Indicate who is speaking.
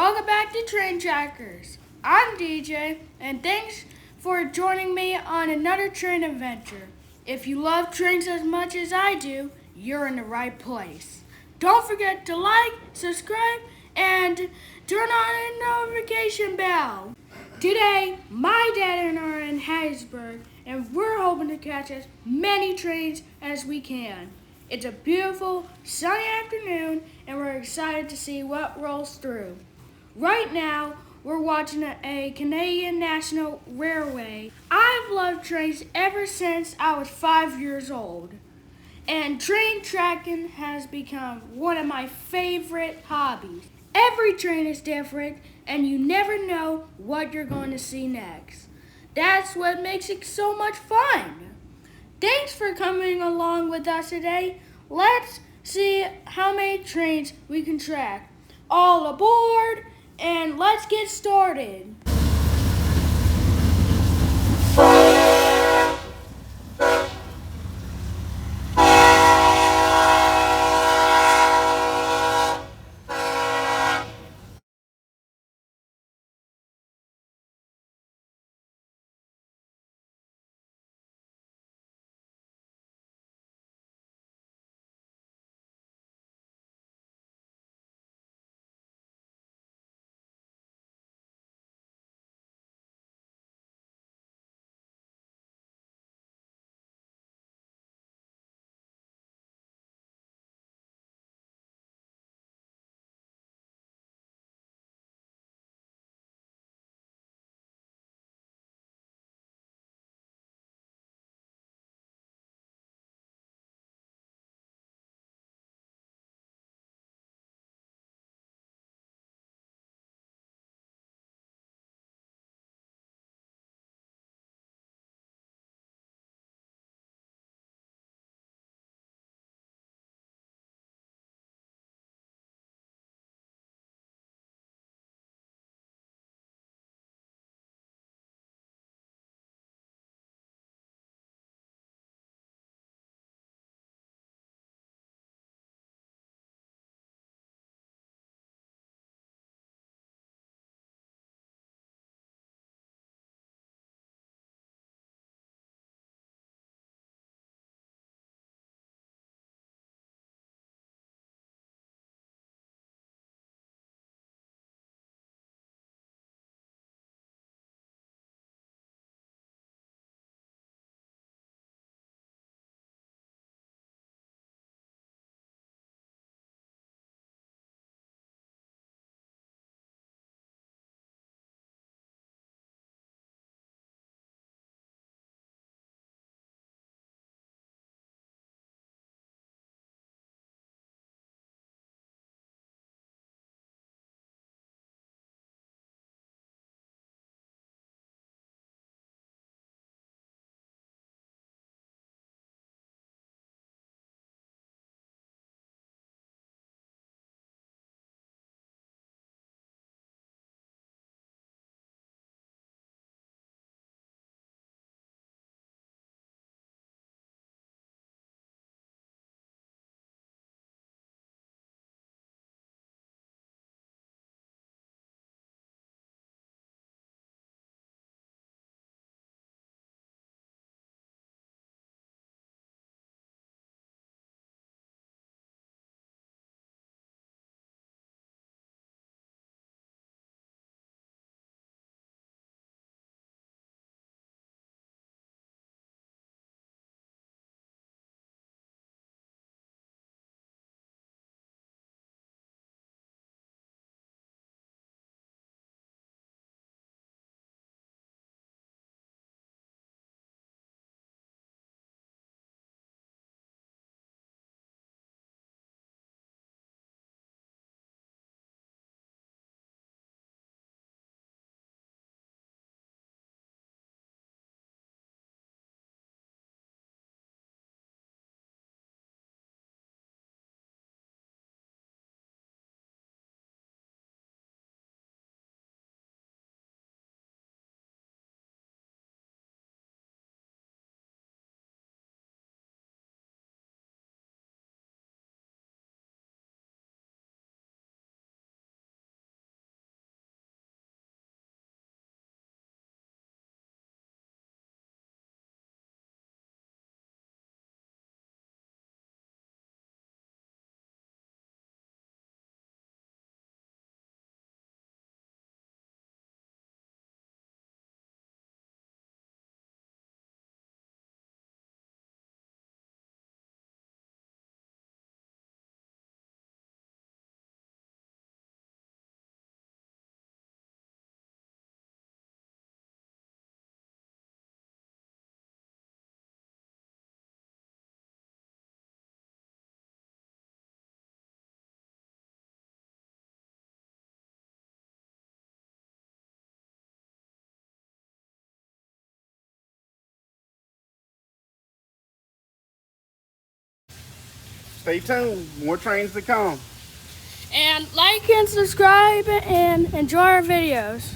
Speaker 1: Welcome back to Train Trackerz. I'm DJ, and thanks for joining me on another train adventure. If you love trains as much as I do, you're in the right place. Don't forget to like, subscribe, and turn on the notification bell. Today, my dad and I are in Hattiesburg, and we're hoping to catch as many trains as we can. It's a beautiful, sunny afternoon, and we're excited to see what rolls through. Right now, we're watching a Canadian National Railway. I've loved trains ever since I was 5 years old, and train tracking has become one of my favorite hobbies. Every train is different, and you never know what you're going to see next. That's what makes it so much fun. Thanks for coming along with us today. Let's see how many trains we can track. All aboard, and let's get started.
Speaker 2: stay tuned. More trains to come.
Speaker 1: And like and subscribe and enjoy our videos.